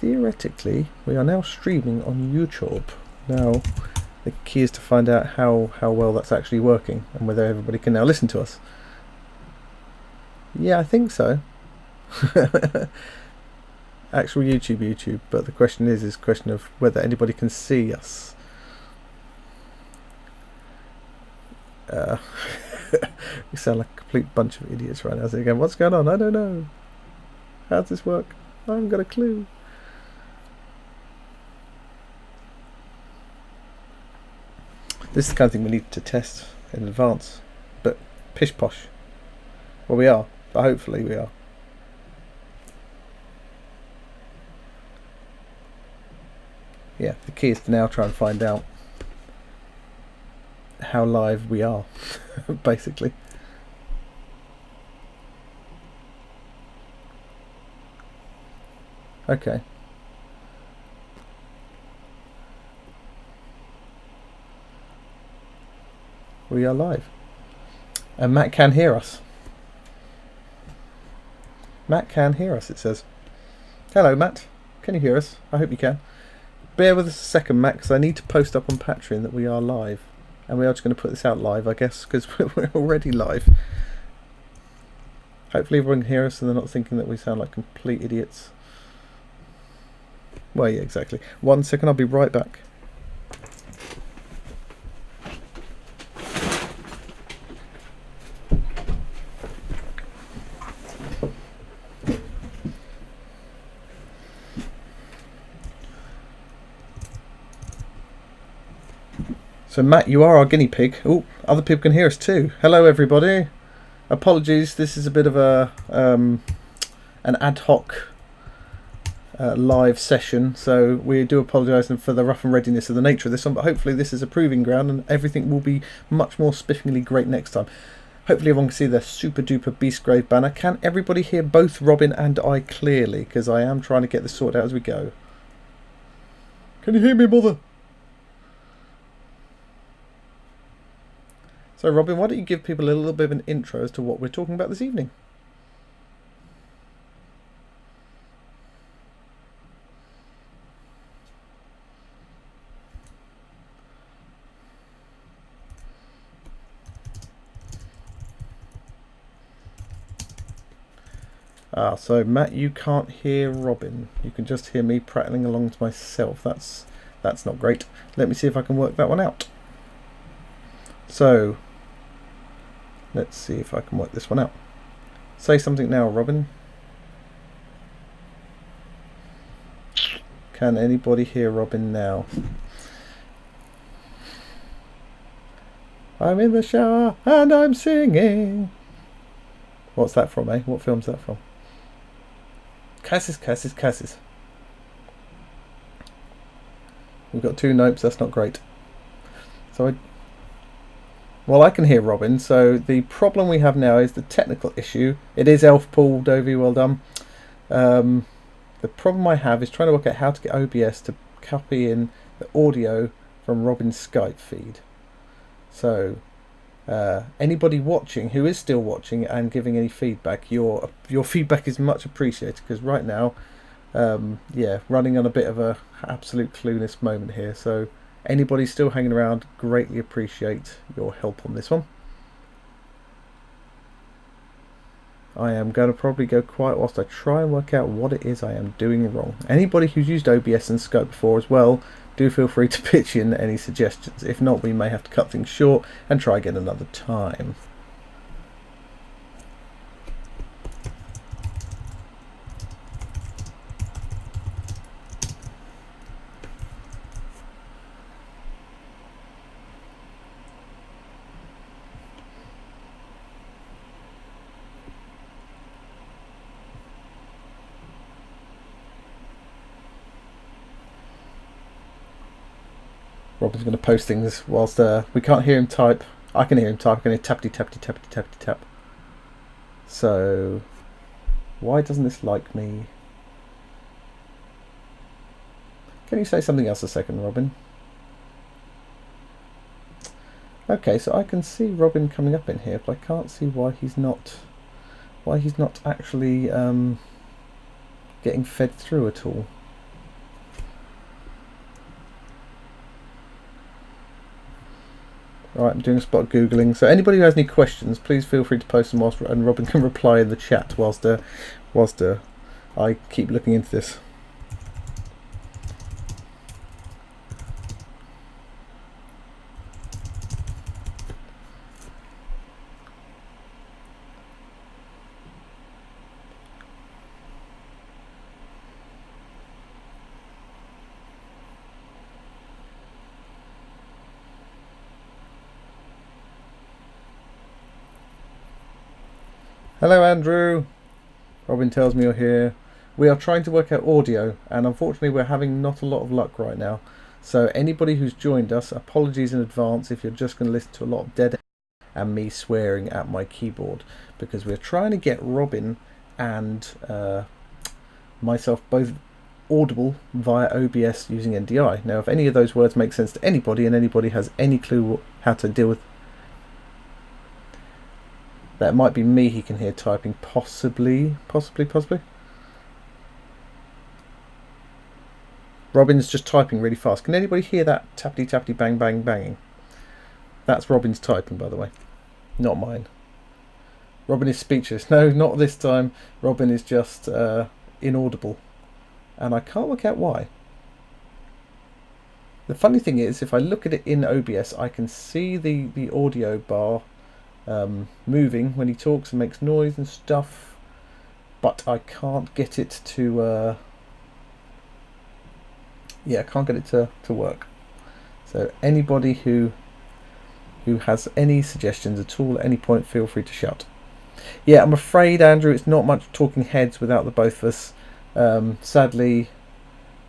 theoretically, we are now streaming on YouTube. Now, the key is to find out how well that's actually working and whether everybody can now listen to us. Yeah, I think so. Actual YouTube, but the question is a question of whether anybody can see us. We sound like a complete bunch of idiots right now. So again, what's going on? I don't know. How does this work? I haven't got a clue. This is the kind of thing we need to test in advance. But pish posh. Well, we are, but hopefully we are. Yeah, the key is to now try and find out how live we are, basically. Okay. We are live. And Matt can hear us. Matt can hear us, it says. Hello, Matt. Can you hear us? I hope you can. Bear with us a second, Matt, because I need to post up on Patreon that we are live. And we are just going to put this out live, I guess, because we're already live. Hopefully everyone can hear us and they're not thinking that we sound like complete idiots. Well, yeah, exactly. 1 second, I'll be right back. So Matt, you are our guinea pig. Oh, other people can hear us too. Hello everybody. Apologies, this is a bit of a an ad hoc live session, so we do apologise for the rough and readiness of the nature of this one, but hopefully this is a proving ground and everything will be much more spiffingly great next time. Hopefully everyone can see the super duper Beastgrave banner. Can everybody hear both Robin and I clearly? Because I am trying to get this sorted out as we go. Can you hear me, mother? So Robin, why don't you give people a little bit of an intro as to what we're talking about this evening? So Matt, you can't hear Robin. You can just hear me prattling along to myself. That's not great. Let me see if I can work that one out. So let's see if I can work this one out. Say something now, Robin. Can anybody hear Robin now? I'm in the shower and I'm singing. What's that from, eh? What film's that from? Cassis. We've got 2 nopes, that's not great. So well, I can hear Robin, so the problem we have now is the technical issue. It is Elf Paul Dovey, well done. The problem I have is trying to work out how to get OBS to copy in the audio from Robin's Skype feed. So anybody watching who is still watching and giving any feedback, your feedback is much appreciated, because right now, yeah, running on a bit of a absolute clueless moment here. So anybody still hanging around, greatly appreciate your help on this one. I am going to probably go quiet whilst I try and work out what it is I am doing wrong. Anybody who's used OBS and Skype before as well, do feel free to pitch in any suggestions. If not, we may have to cut things short and try again another time. Robin's going to post things whilst we can't hear him type. I can hear him type. I can hear tappity tap. So why doesn't this like me? Can you say something else a second, Robin? Okay, so I can see Robin coming up in here, but I can't see why he's not actually getting fed through at all. Alright, I'm doing a spot of Googling. So anybody who has any questions, please feel free to post them and Robin can reply in the chat whilst I keep looking into this. Hello Andrew. Robin tells me you're here. We are trying to work out audio, and unfortunately we're having not a lot of luck right now. So anybody who's joined us, apologies in advance if you're just going to listen to a lot of dead and me swearing at my keyboard, because we're trying to get Robin and myself both audible via OBS using NDI. Now if any of those words make sense to anybody and anybody has any clue how to deal with that, might be me he can hear typing, possibly. Robin's just typing really fast. Can anybody hear that tappity tappity bang bang banging? That's Robin's typing, by the way, not mine. Robin is speechless. No, not this time. Robin is just inaudible, and I can't work out why. The funny thing is, if I look at it in OBS, I can see the audio bar moving when he talks and makes noise and stuff, but I can't get it to I can't get it to work. So anybody who has any suggestions at all at any point, feel free to shout. Yeah, I'm afraid, Andrew, it's not much talking heads without the both of us. Sadly,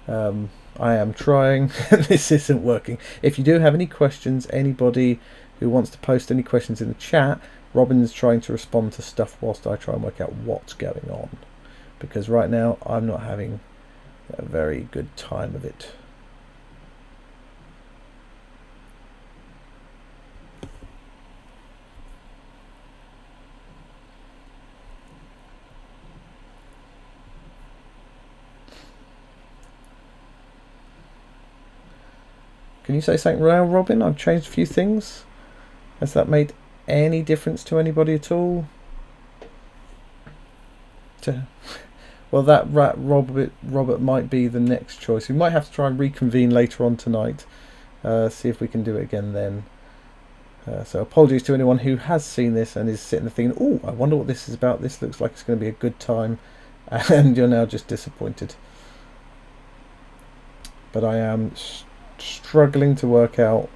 I am trying. This isn't working. If you do have any questions, anybody who wants to post any questions in the chat, Robin's trying to respond to stuff whilst I try and work out what's going on, because right now I'm not having a very good time of it. Can you say something now, Robin? I've changed a few things. Has that made any difference to anybody at all? Well, that Robert might be the next choice. We might have to try and reconvene later on tonight. See if we can do it again then. So apologies to anyone who has seen this and is sitting there thinking, oh, I wonder what this is about. This looks like it's going to be a good time. And you're now just disappointed. But I am struggling to work out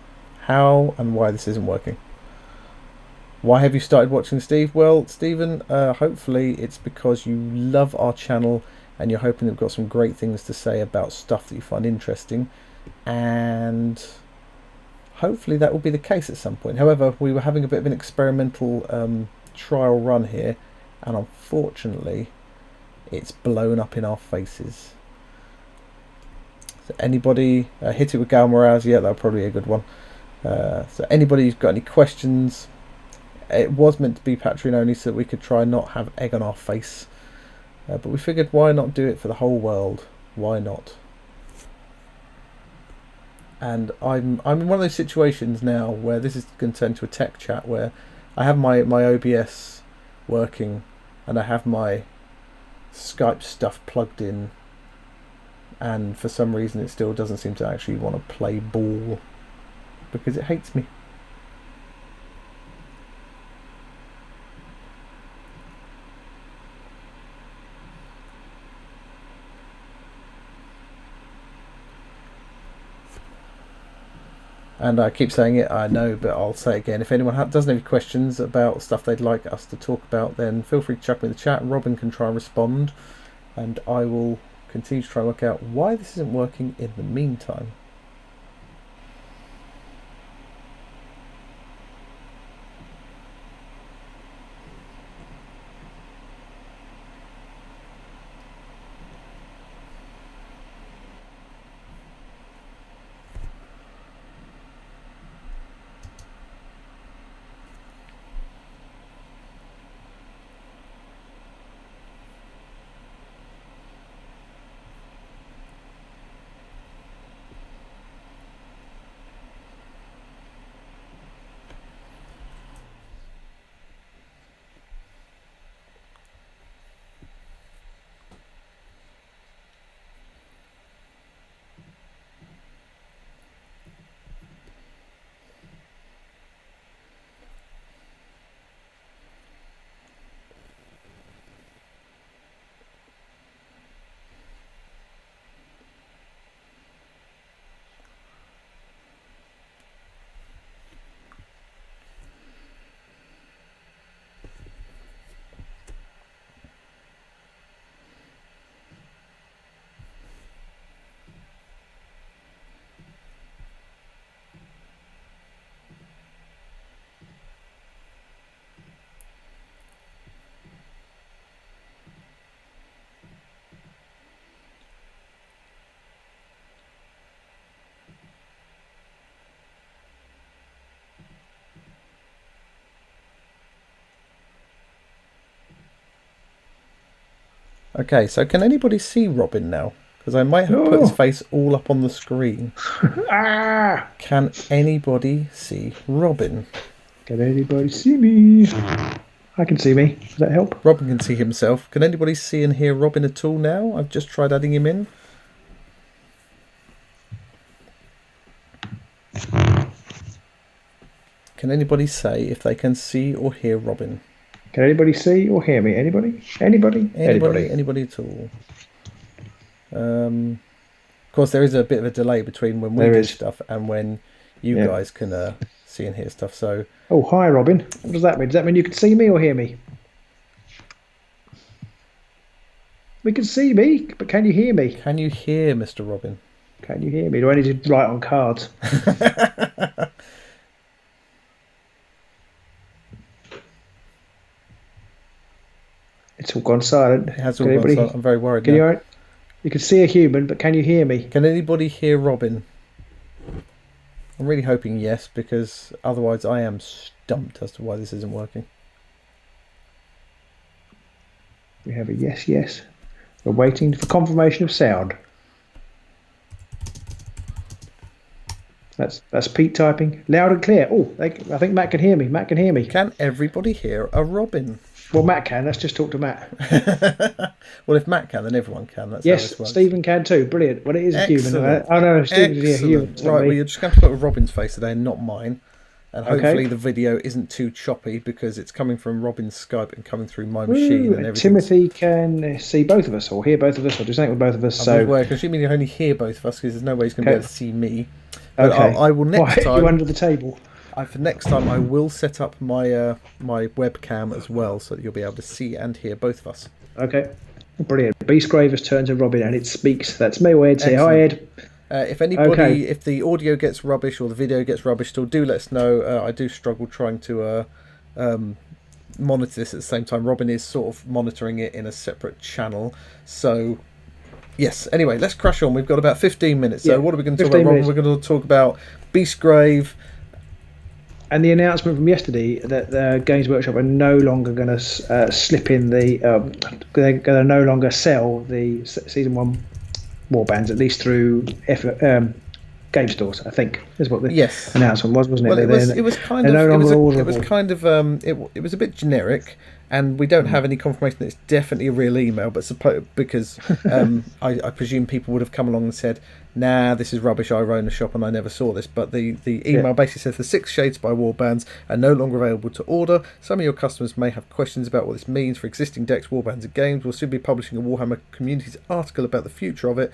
how and why this isn't working. Why have you started watching, Steve? Well, Stephen, hopefully it's because you love our channel and you're hoping that we've got some great things to say about stuff that you find interesting, and hopefully that will be the case at some point. However, we were having a bit of an experimental trial run here, and unfortunately it's blown up in our faces. So anybody hit it with Gal Moraz? Yeah, that'll probably be a good one. So anybody who's got any questions, it was meant to be Patreon only so that we could try and not have egg on our face, but we figured why not do it for the whole world? Why not? And I'm in one of those situations now where this is going to turn into a tech chat, where I have my OBS working and I have my Skype stuff plugged in, and for some reason it still doesn't seem to actually want to play ball because it hates me. And I keep saying it, I know, but I'll say it again. If anyone doesn't have any questions about stuff they'd like us to talk about, then feel free to chuck me in the chat. Robin can try and respond, and I will continue to try and work out why this isn't working in the meantime. Okay, so can anybody see Robin now? Because I might have put his Oh, face all up on the screen. ah! Can anybody see Robin? Can anybody see me? I can see me. Does that help? Robin can see himself. Can anybody see and hear Robin at all now? I've just tried adding him in. Can anybody say if they can see or hear Robin? Can anybody see or hear me? Anybody? Anybody? Anybody? Anybody? Anybody at all? Of course, there is a bit of a delay between when we There do is. stuff and when you Yeah. guys can see and hear stuff. So Oh, hi, Robin. What does that mean? Does that mean you can see me or hear me? We can see me, but can you hear me? can you hear Mr. Robin? Can you hear me? Do I need to write on cards? It's all gone silent. It has all Can gone silent. anybody? I'm very worried Can now. you? You can see a human, but can you hear me? Can anybody hear Robin? I'm really hoping yes, because otherwise I am stumped as to why this isn't working. We have a yes, yes. We're waiting for confirmation of sound. That's Pete typing loud and clear. Oh, I think Matt can hear me. Matt can hear me. Can everybody hear a Robin? Well, Matt can. Let's just talk to Matt. Well, if Matt can, then everyone can. That's how Yes, this works. Stephen can too. Brilliant. Well, it is a human. Excellent. Oh no, Stephen's a human. Excellent. Right, well, you're just going to put Robin's face today and not mine. And hopefully Okay. the video isn't too choppy because it's coming from Robin's Skype and coming through my machine and everything. Timothy can see both of us, or hear both of us, or do something with both of us. So, well, assuming you only hear both of us because there's no way he's going to be okay. able to see me. But Okay. I will next Why, time. you under the table? For next time, I will set up my my webcam as well, so that you'll be able to see and hear both of us. Okay. Brilliant. Beastgrave has turned to Robin and it speaks. That's me, Ed. Say hi, Ed. If anybody, Okay. if the audio gets rubbish or the video gets rubbish, still do let us know. I do struggle trying to monitor this at the same time. Robin is sort of monitoring it in a separate channel, so yes. Anyway, let's crash on. We've got about 15 minutes. So Yeah, what are we going to talk 15 about, Robin? minutes. We're going to talk about Beastgrave. And the announcement from yesterday that the Games Workshop are no longer going to slip in the. They're going to no longer sell the season one warbands, at least through game stores. I think is what the Yes. announcement was, wasn't it? Well, it was kind of no it was longer it was orderable. kind of it was a bit generic, and we don't have any confirmation that it's definitely a real email. But because I presume people would have come along and said, "Nah, this is rubbish. I own a shop and I never saw this." But the email basically says the 6 Shades by Warbands are no longer available to order. Some of your customers may have questions about what this means for existing decks, warbands, and games. We'll soon be publishing a Warhammer Communities article about the future of it.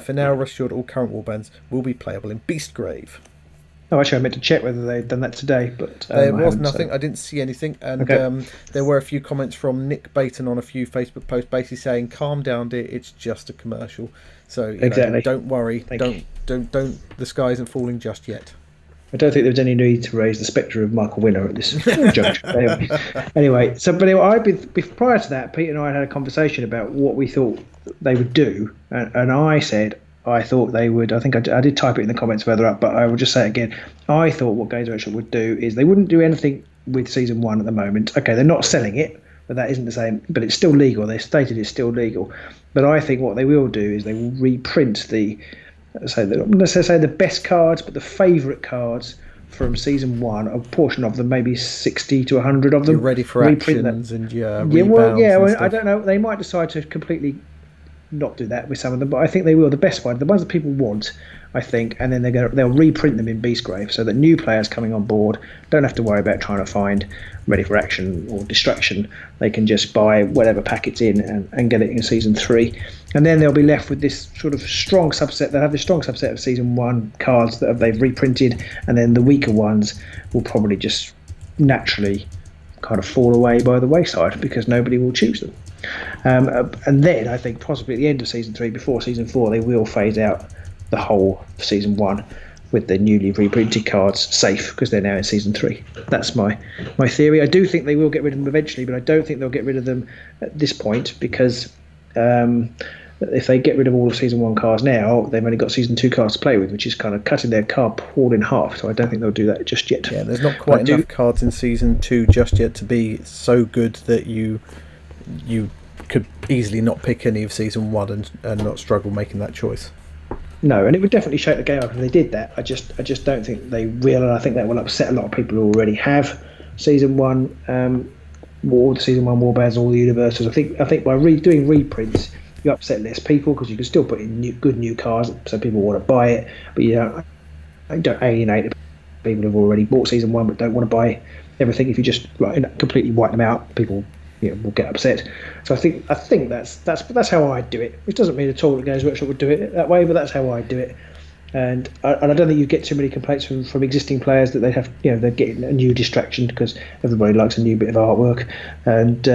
For now, rest assured, all current warbands will be playable in Beastgrave. Oh, actually, I meant to check whether they'd done that today, but There I was haven't, nothing. so. I didn't see anything, and Okay. there were a few comments from Nick Baton on a few Facebook posts, basically saying, "Calm down, dear. It's just a commercial. So Exactly. don't worry. Thank you. Don't. The sky isn't falling just yet." I don't think there was any need to raise the spectre of Michael Winner at this juncture. Anyway, prior to that, Pete and I had a conversation about what we thought they would do, and I said I thought they would. I think I did type it in the comments further up, but I will just say it again. I thought what Games Workshop would do is they wouldn't do anything with season one at the moment. Okay, they're not selling it, but that isn't the same. But it's still legal. They stated it's still legal. But I think what they will do is they will reprint I'm not necessarily the best cards, but the favourite cards from season one. A portion of them, maybe 60 to 100 of them. You're ready for reprint actions and them. rebounds. I don't know. They might decide to completely not do that with some of them, but I think they will. The best one, the ones that people want, I think, and then they'll reprint them in Beastgrave so that new players coming on board don't have to worry about trying to find Ready for Action or Destruction. They can just buy whatever packets in and get it in season 3, and then they'll be left with this sort of strong subset. They'll have this strong subset of season 1 cards that they've reprinted, and then the weaker ones will probably just naturally kind of fall away by the wayside because nobody will choose them. And then I think possibly at the end of season 3, before season 4, they will phase out the whole of season 1 with the newly reprinted cards safe because they're now in season 3. That's my theory. I do think they will get rid of them eventually, but I don't think they'll get rid of them at this point because if they get rid of all of season 1 cards now, they've only got season 2 cards to play with, which is kind of cutting their card pool in half. So I don't think they'll do that just yet. Yeah, there's not quite enough cards in season 2 just yet to be so good that you could easily not pick any of season 1 and not struggle making that choice. No, and it would definitely shake the game up if they did that. I just don't think they will, and I think that will upset a lot of people who already have season 1, all the season 1 warbands, all the universals. I think by doing reprints, you upset less people because you can still put in good new cards, so people want to buy it, but you don't alienate the people who've already bought season 1 but don't want to buy everything. If you just completely wipe them out, people will get upset. So I think that's how I do it. Which doesn't mean at all that Games Workshop would do it that way, but that's how I do it. And I don't think you get too many complaints from existing players that they have, they're getting a new distraction because everybody likes a new bit of artwork, and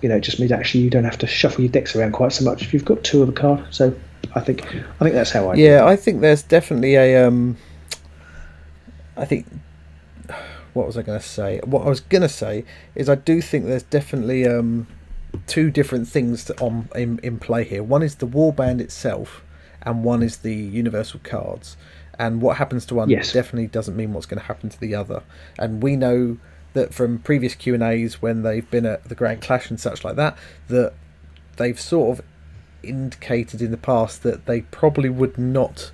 it just means actually you don't have to shuffle your decks around quite so much if you've got 2 of a card. So I think that's how I do it. I think there's definitely a I think, what was I going to say? What I was going to say is I do think there's definitely 2 different things in play here. One is the warband itself, and one is the universal cards. And what happens to one definitely doesn't mean what's going to happen to the other. And we know that from previous Q&As when they've been at the Grand Clash and such like that, that they've sort of indicated in the past that they probably would not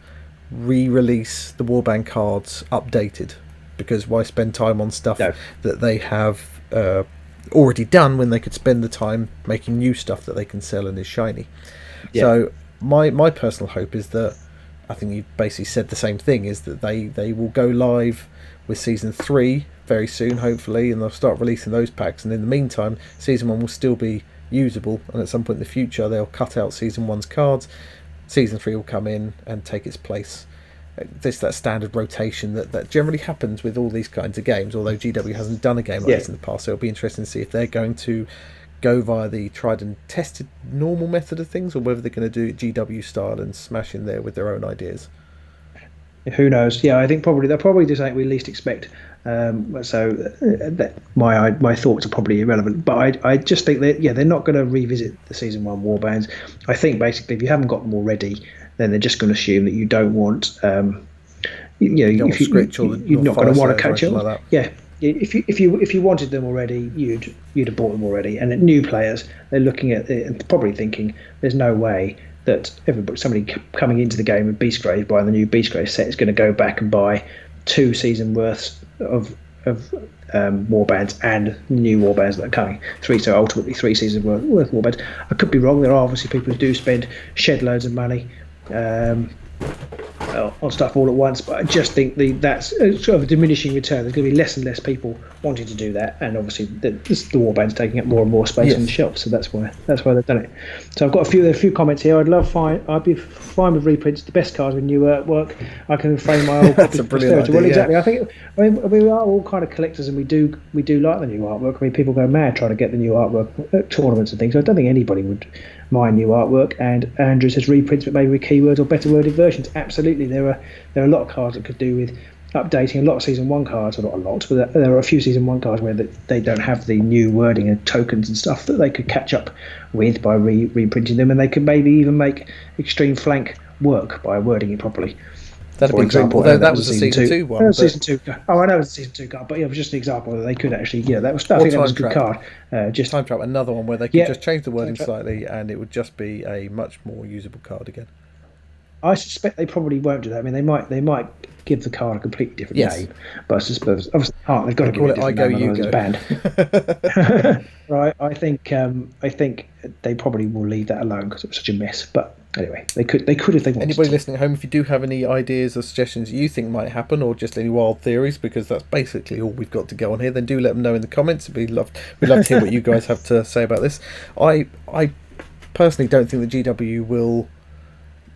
re-release the warband cards updated, because why spend time on stuff that they have already done when they could spend the time making new stuff that they can sell and is shiny. So my personal hope is that, I think you basically said the same thing, is that they will go live with season 3 very soon, hopefully, and they'll start releasing those packs, and in the meantime season 1 will still be usable, and at some point in the future they'll cut out season 1's cards, season 3 will come in and take its place. There's that standard rotation that generally happens with all these kinds of games, although GW hasn't done a game like this in the past, so it'll be interesting to see if they're going to go via the tried and tested normal method of things, or whether they're going to do it GW style and smash in there with their own ideas. Who knows? I think they'll probably do something we least expect. My thoughts are probably irrelevant, but I just think that they're not going to revisit the season 1 warbands. I think basically if you haven't got them already, then they're just going to assume that you don't want you're not going to want to catch up. Like if you wanted them already, you'd have bought them already. And new players, they're looking at it and probably thinking there's no way that somebody coming into the game with Beastgrave, buying the new Beastgrave set, is going to go back and buy 2 season worths of warbands and new warbands that are coming. So ultimately 3 seasons worth of warbands. I could be wrong. There are obviously people who do shed loads of money on stuff all at once, but I just think that's sort of a diminishing return. There's going to be less and less people wanting to do that, and obviously the warband's taking up more and more space on the shelf, so that's why they've done it. So I've got a few comments here. I'd be fine with reprints. The best cards with new artwork. I can frame my old that's a brilliant idea. Well, exactly. I mean we are all kind of collectors, and we do like the new artwork. I mean, people go mad trying to get the new artwork at tournaments and things. So I don't think anybody would mind new artwork. And Andrew says reprints, but maybe with keywords or better worded versions. Absolutely, there are a lot of cards that could do with updating. A lot of season 1 cards, or not a lot, but there are a few season 1 cards where they don't have the new wording and tokens and stuff that they could catch up with by reprinting them, and they could maybe even make Extreme Flank work by wording it properly. That'd be example. That was a season 2 one. Season 2. Oh, I know it's a season 2 card, but it was just an example that they could actually. I think that was a good card. Just Time Trap, another one where they could just change the wording slightly, and it would just be a much more usable card again. I suspect they probably won't do that. I mean, they might give the card a completely different name, but I suppose obviously they've got to give it a different name, otherwise it's banned. Right? I think they probably will leave that alone because it was such a mess. But anyway, they could if they wanted. Anybody listening at home, if you do have any ideas or suggestions you think might happen, or just any wild theories, because that's basically all we've got to go on here, then do let them know in the comments. We'd love to hear what you guys have to say about this. I personally don't think the GW will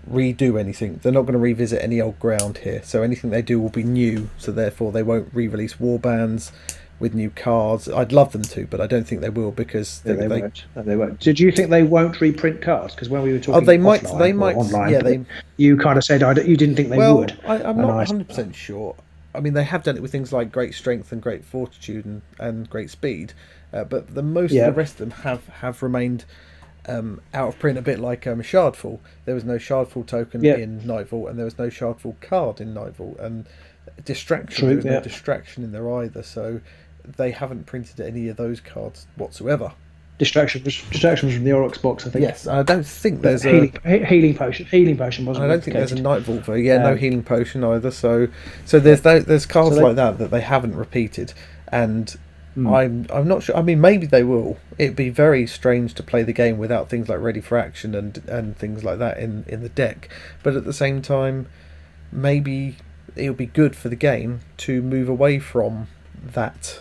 redo anything. They're not going to revisit any old ground here, so anything they do will be new, so therefore they won't re-release warbands with new cards. I'd love them to, but I don't think they will, because they won't. No, they won't. Did you think they won't reprint cards? Because when we were talking they might online, you kind of said you didn't think they would. I'm not 100% sure. I mean, they have done it with things like Great Strength and Great Fortitude and Great Speed, but the rest of them have remained out of print, a bit like Shardfall. There was no Shardfall token in Nightfall, and there was no Shardfall card in Nightfall, and Distraction, there was no Distraction in there either, so they haven't printed any of those cards whatsoever. Distraction from the Oryx box, I think. Yes, I don't think there's Healing potion wasn't I don't think there's a replicated. Night Vault though. Yeah, no Um, healing potion either. So yeah. there's So cards they, like that they haven't repeated, and mm, I'm not sure. I mean, maybe they will. It'd be very strange to play the game without things like Ready for Action and things like that in the deck. But at the same time, maybe it'll be good for the game to move away from that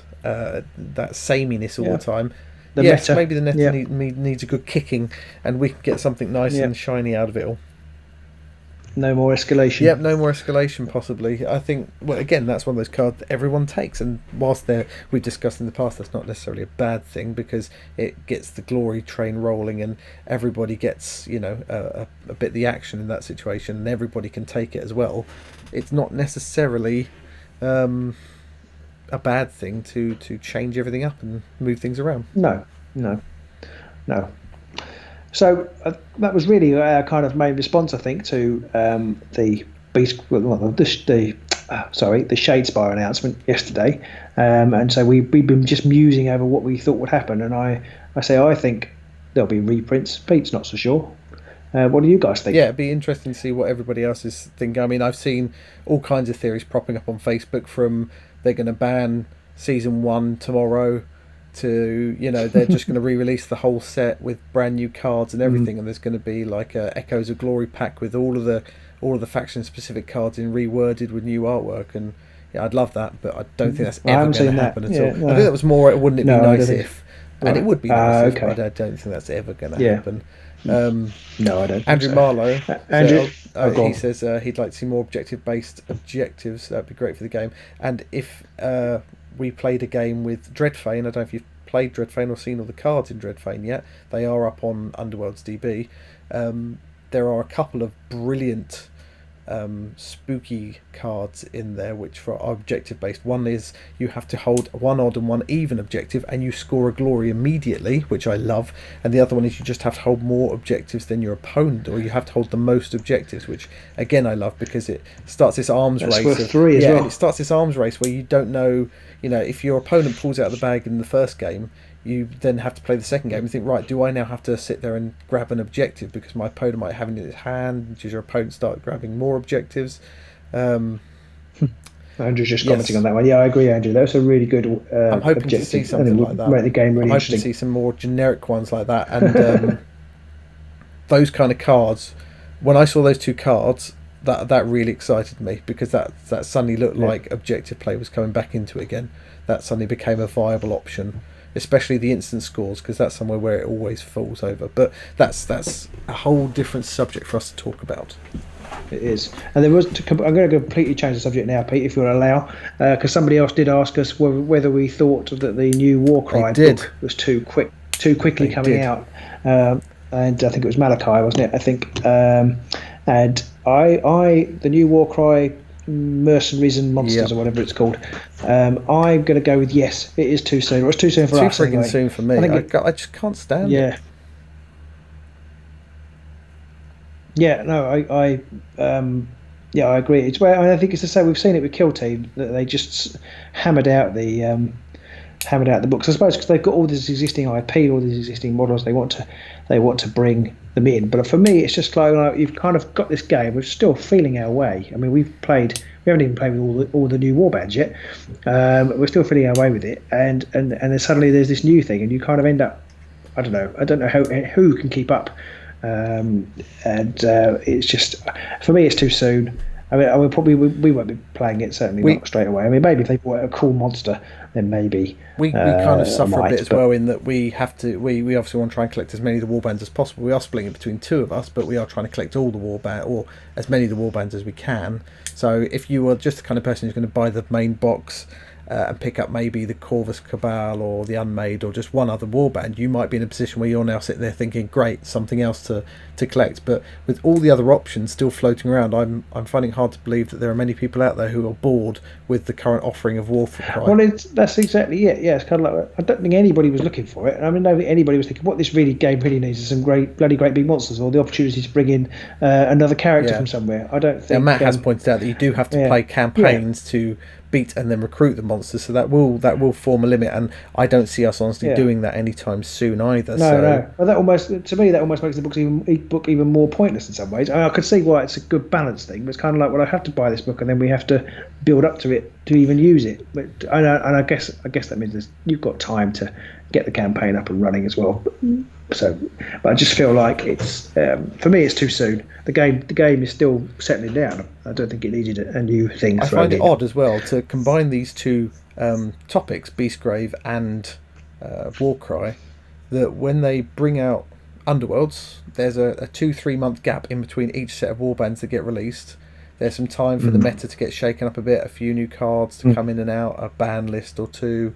sameness all yeah, the time. the Yes, meta. maybe the net Yeah, needs a good kicking, and we can get something nice yeah. and shiny out of it all. No more escalation. Yep, no more escalation. Possibly, I think. Well, again, that's one of those cards that everyone takes, and whilst we've discussed in the past, that's not necessarily a bad thing because it gets the glory train rolling, and everybody gets a bit of the action in that situation, and everybody can take it as well. It's not necessarily a bad thing to change everything up and move things around. No, no, no. So that was really our kind of main response, I think, to the the Shadespire announcement yesterday. And so we've been just musing over what we thought would happen. And I think there'll be reprints. Pete's not so sure. What do you guys Yeah, think? it'd be interesting to see what everybody else is thinking. I mean, I've seen all kinds of theories propping up on Facebook from they're going to ban season one tomorrow to they're just going to re-release the whole set with brand new cards and Mm. everything, and there's going to be like a Echoes of Glory pack with all of the faction specific cards in reworded with new artwork, and yeah, I'd love that, but I don't think that's I ever haven't going to seen that. happen at all. Yeah, I think that was more wouldn't it be no, I don't nice think. if, and it Right. would be nice if, but Okay. I don't think that's ever going to Yeah. happen. um, No, I don't think Andrew so. Marlowe Andrew, said, go he on. says he'd like to see more objective-based objectives. That'd be great for the game. And if we played a game with Dreadfane, I don't know if you've played Dreadfane or seen all the cards in Dreadfane yet. They are up on Underworld's DB. There are a couple of brilliant spooky cards in there which are objective based. One is you have to hold one odd and one even objective and you score a glory immediately, which I love, and the other one is you just have to hold more objectives than your opponent, or you have to hold the most objectives, which again I love because it starts this arms That's race worth 3 as yeah, well. and it starts this arms race where you don't know, if your opponent pulls out of the bag in the first game, you then have to play the second game and think, right, do I now have to sit there and grab an objective because my opponent might have it in his hand? Does your opponent start grabbing more objectives? Andrew's just commenting on Yes, that one. Yeah, I agree, Andrew. That's a really good I'm hoping to see objective. I think something like would that. make the game I'm really hoping to interesting. see some more generic ones like that, and those kind of cards. When I saw those two cards, that really excited me because that suddenly looked Yeah. like objective play was coming back into it again. That suddenly became a viable option, especially the instant scores, because that's somewhere where it always falls over. But that's a whole different subject for us to talk about. It is. And there was. I'm going to completely change the subject now, Pete, if you'll allow, because somebody else did ask us whether we thought that the new They warcry did. book was too quickly They coming did. out. And I think it was Malachi, wasn't it? I think. And the new warcry mercenaries and monsters Yep. or whatever it's called. I'm going to go with yes. It is too soon. Or it's too soon for Too us friggin' anyway. soon for me. I think I just can't stand it. yeah. Yeah, no, I agree. It's where I think it's the same. We've seen it with Kill Team that they just hammered out the books. I suppose because they've got all this existing IP, all these existing models. They want to bring them in. But for me, it's just like you've kind of got this game. We're still feeling our way. I mean, we haven't even played with all the new warbands yet. We're still feeling our way with it, and then suddenly there's this new thing, and you kind of end up. I don't know who can keep up. And it's just for me it's too soon. I mean, we won't be playing it, certainly We not straight away. I mean, maybe if they bought a cool monster, then maybe we kind of I suffer a might, bit as but well in that we have to we obviously want to try and collect as many of the warbands as possible. We are splitting it between two of us, but we are trying to collect all the warband or as many of the warbands as we can. So if you are just the kind of person who's going to buy the main box and pick up maybe the Corvus Cabal or the Unmade or just one other warband, you might be in a position where you're now sitting there thinking, great, something else to to collect. But with all the other options still floating around, I'm finding it hard to believe that there are many people out there who are bored with the current offering of warcry. Well, that's exactly it. Yeah, it's kind of like I don't think anybody was looking for it. I mean, I don't think anybody was thinking what this game really needs is some bloody great big monsters, or the opportunity to bring in another character Yeah. from somewhere. I don't Now think. Matt has pointed out that you do have to play campaigns to beat and then recruit the monsters, so that will form a limit, and I don't see us honestly doing that anytime soon either. No. Well, that almost makes the book even more pointless in some ways. I could see why it's a good balance thing, but it's kind of like, well, I have to buy this book, and then we have to build up to it to even use it. But I guess that means you've got time to get the campaign up and running as well. But I just feel like it's for me it's too soon. The game is still settling down. I don't think it needed a new thing. I find it odd as well to combine these two topics, Beastgrave and Warcry, that when they bring out Underworlds, there's a 2-3 month gap in between each set of warbands that get released. There's some time for the meta to get shaken up a bit, a few new cards to come in and out, a ban list or two,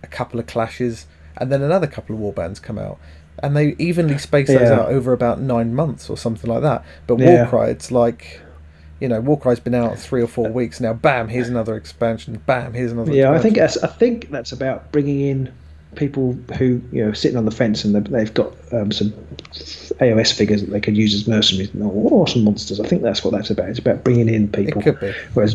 a couple of clashes, and then another couple of warbands come out. And they evenly space those out over about 9 months or something like that. But Warcry, it's like, Warcry's been out 3 or 4 weeks now. Bam, here's another expansion. Bam, here's another. Yeah, expansion. I think that's about bringing in people who sitting on the fence and they've got some AOS figures that they could use as mercenaries or some monsters. I think that's what that's about. It's about bringing in people. It could be. Whereas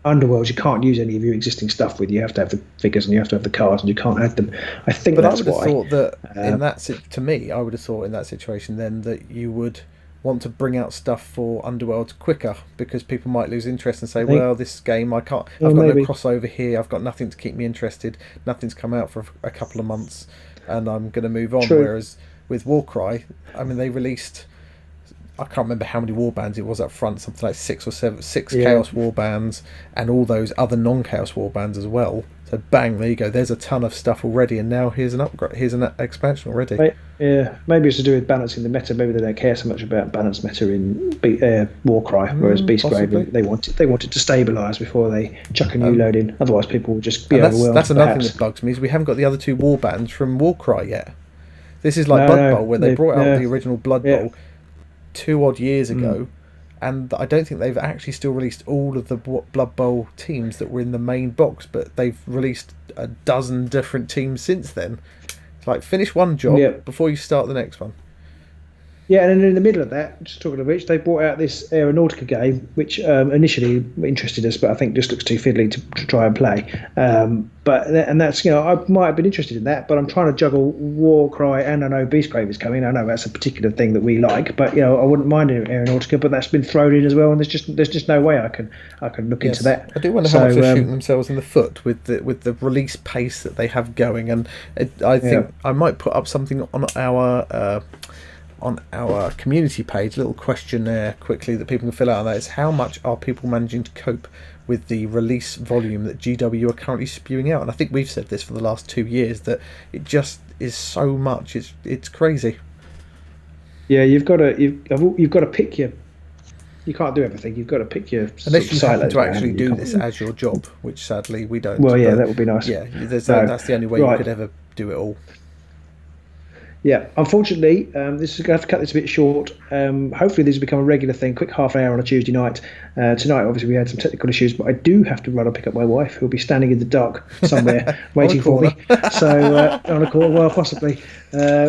Underworlds, you can't use any of your existing stuff with. You have to have the figures and you have to have the cards and you can't add them. I think but that's I would have thought that I would have thought in that situation then that you would want to bring out stuff for Underworlds quicker, because people might lose interest and say, well, this game I've got no crossover here, I've got nothing to keep me interested, nothing's come out for a couple of months and I'm going to move on. Whereas with Warcry, I mean, they released, I can't remember how many warbands it was up front, something like 6 Chaos warbands and all those other non-Chaos warbands as well. So bang, there you go. There's a ton of stuff already, and now here's an upgrade. Here's an expansion already. Maybe it's to do with balancing the meta. Maybe they don't care so much about balanced meta in Warcry, whereas Beastgrave they wanted to stabilise before they chuck a new load in. Otherwise, people will just be overwhelmed. That's another thing that bugs me, is we haven't got the other two warbands from Warcry yet. This is like Blood Bowl, where they brought out the original Blood Bowl 2 odd years ago. And I don't think they've actually still released all of the Blood Bowl teams that were in the main box, but they've released a dozen different teams since then. It's like, finish one job before you start the next one. Yeah, and then in the middle of that, just talking of which, they brought out this Aeronautica game, which initially interested us, but I think just looks too fiddly to try and play. And that's, I might have been interested in that, but I'm trying to juggle Warcry, and I know Beastgrave is coming. I know that's a particular thing that we like, but I wouldn't mind Aeronautica, but that's been thrown in as well, and there's just no way I can look into that. I do wonder how much they're shooting themselves in the foot with the release pace that they have going, and I think I might put up something on our community page, a little questionnaire quickly that people can fill out, and that is, how much are people managing to cope with the release volume that GW are currently spewing out? And I think we've said this for the last 2 years, that it just is so much, it's crazy. Yeah, you've got to pick your. You can't do everything. You've got to pick your. Unless you happen to actually do this as your job, which sadly we don't. Well, yeah, that would be nice. Yeah, that's the only way you could ever do it all. Yeah, unfortunately, this is going to have to cut this a bit short. Hopefully, this will become a regular thing. Quick half an hour on a Tuesday night. Tonight, obviously, we had some technical issues, but I do have to run and pick up my wife, who'll be standing in the dark somewhere waiting for me. So on a call, well, possibly.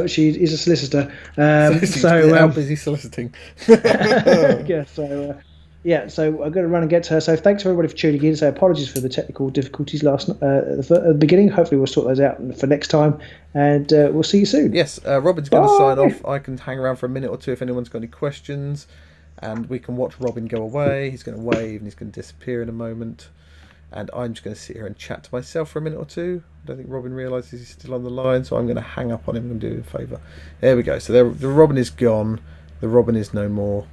She is a solicitor. How busy soliciting? So I'm going to run and get to her. So thanks everybody for tuning in. So apologies for the technical difficulties at the beginning. Hopefully we'll sort those out for next time, and we'll see you soon. Yes, Robin's going to sign off. I can hang around for a minute or two if anyone's got any questions, and we can watch Robin go away. He's going to wave and he's going to disappear in a moment, and I'm just going to sit here and chat to myself for a minute or two. I don't think Robin realises he's still on the line, so I'm going to hang up on him and do him a favour. There we go. So the Robin is gone. The Robin is no more.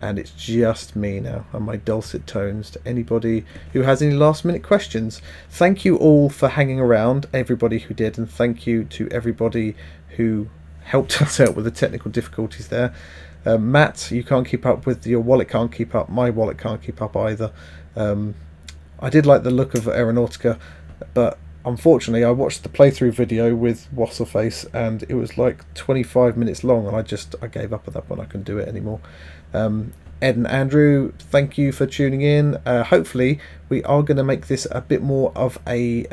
And it's just me now and my dulcet tones to anybody who has any last minute questions. Thank you all for hanging around, everybody who did, and thank you to everybody who helped us out with the technical difficulties there. Matt, you can't keep up with, your wallet can't keep up, my wallet can't keep up either. I did like the look of Aeronautica, but unfortunately, I watched the playthrough video with Wassleface, and it was like 25 minutes long, and I gave up at that point. I couldn't do it anymore. Ed and Andrew, thank you for tuning in. Hopefully, we are going to make this a bit more of a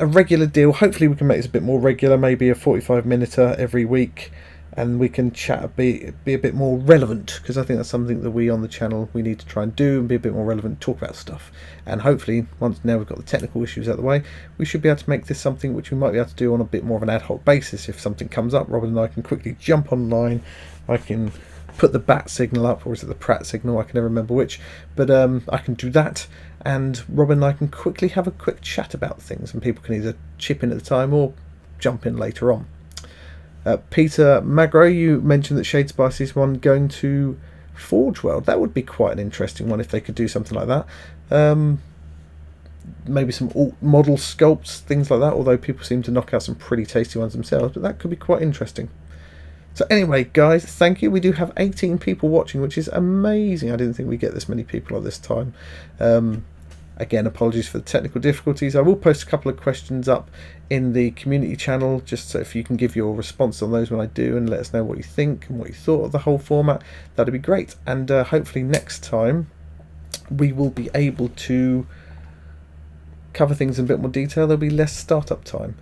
regular deal. Hopefully we can make this a bit more regular, maybe a 45-minute every week, and we can chat be a bit more relevant, because I think that's something that we on the channel we need to try and do, and be a bit more relevant, talk about stuff. And hopefully once now we've got the technical issues out of the way, we should be able to make this something which we might be able to do on a bit more of an ad hoc basis. If something comes up, Robin and I can quickly jump online. I can put the bat signal up, or is it the Pratt signal? I can never remember which, but I can do that, and Robin and I can quickly have a quick chat about things, and people can either chip in at the time or jump in later on. Peter Magro, you mentioned that Shadespice is one going to Forge World. That would be quite an interesting one if they could do something like that. Maybe some alt model sculpts, things like that, although people seem to knock out some pretty tasty ones themselves, but that could be quite interesting. So anyway, guys, thank you. We do have 18 people watching, which is amazing. I didn't think we'd get this many people at this time. Again, apologies for the technical difficulties. I will post a couple of questions up in the community channel, just so if you can give your response on those when I do, and let us know what you think and what you thought of the whole format. That'd be great. And hopefully next time we will be able to cover things in a bit more detail. There'll be less startup time.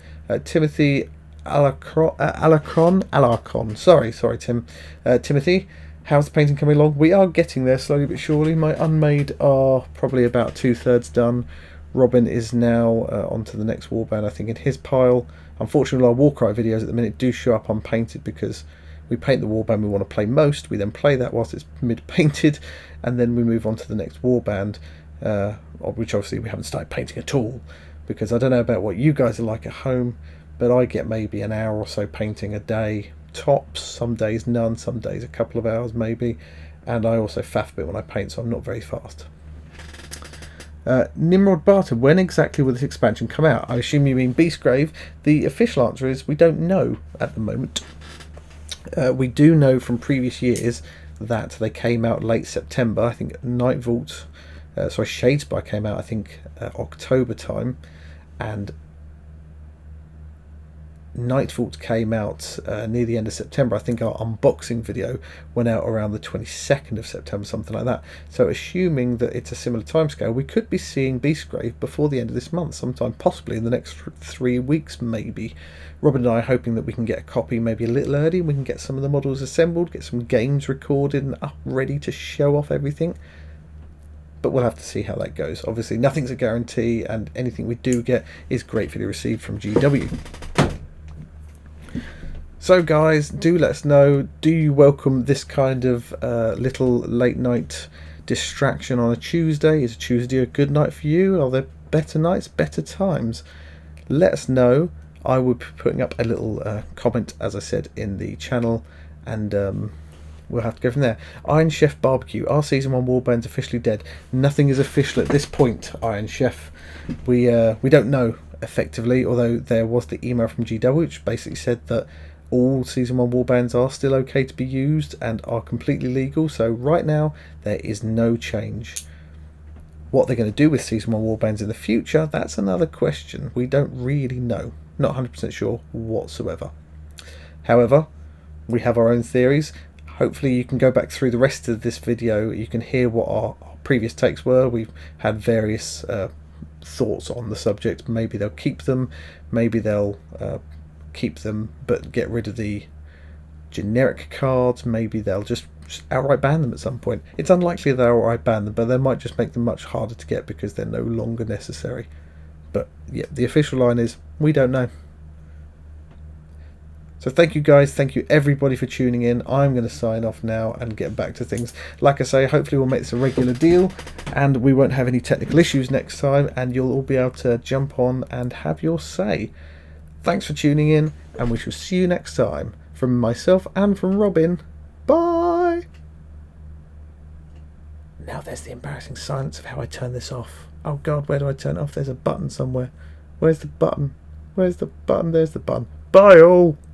Timothy Alarcon. Sorry, Tim. Timothy, how's the painting coming along? We are getting there slowly but surely. My unmade are probably about 2/3 done. Robin is now on to the next warband, I think, in his pile. Unfortunately, our warcry videos at the minute do show up unpainted, because we paint the warband we want to play most. We then play that whilst it's mid-painted, and then we move on to the next warband, which obviously we haven't started painting at all, because I don't know about what you guys are like at home, but I get maybe an hour or so painting a day tops. Some days none, some days a couple of hours maybe, and I also faff a bit when I paint, so I'm not very fast. Nimrod Barton, when exactly will this expansion come out? I assume you mean Beastgrave. The official answer is we don't know at the moment. We do know from previous years that they came out late September. I think Shadespire came out, I think, October time, and Nightvault came out near the end of September. I think our unboxing video went out around the 22nd of September, something like that. So assuming that it's a similar timescale, we could be seeing Beastgrave before the end of this month, sometime possibly in the next 3 weeks maybe. Robin and I are hoping that we can get a copy maybe a little early, we can get some of the models assembled, get some games recorded and up ready to show off everything. But we'll have to see how that goes. Obviously nothing's a guarantee, and anything we do get is gratefully received from GW. So guys, do let us know, do you welcome this kind of little late night distraction on a Tuesday? Is a Tuesday a good night for you? Are there better nights, better times? Let us know. I will be putting up a little comment, as I said, in the channel, and we'll have to go from there. Iron Chef Barbecue, our Season 1 Warband's officially dead. Nothing is official at this point, Iron Chef. We don't know, effectively, although there was the email from GW which basically said that all Season 1 warbands are still okay to be used and are completely legal. So right now there is no change. What they're going to do with Season 1 warbands in the future, that's another question. We don't really know. Not 100% sure whatsoever. However, we have our own theories. Hopefully you can go back through the rest of this video. You can hear what our previous takes were. We've had various thoughts on the subject. Maybe they'll keep them. Maybe they'll keep them but get rid of the generic cards. Maybe they'll just outright ban them at some point. It's unlikely they'll outright ban them, but they might just make them much harder to get because they're no longer necessary. But yeah, the official line is we don't know. So thank you guys, thank you everybody for tuning in. I'm going to sign off now and get back to things. Like I say, hopefully we'll make this a regular deal and we won't have any technical issues next time, and you'll all be able to jump on and have your say. Thanks for tuning in, and we shall see you next time. From myself and from Robin, bye! Now there's the embarrassing silence of how I turn this off. Oh god, where do I turn it off? There's a button somewhere. Where's the button? Where's the button? There's the button. Bye all!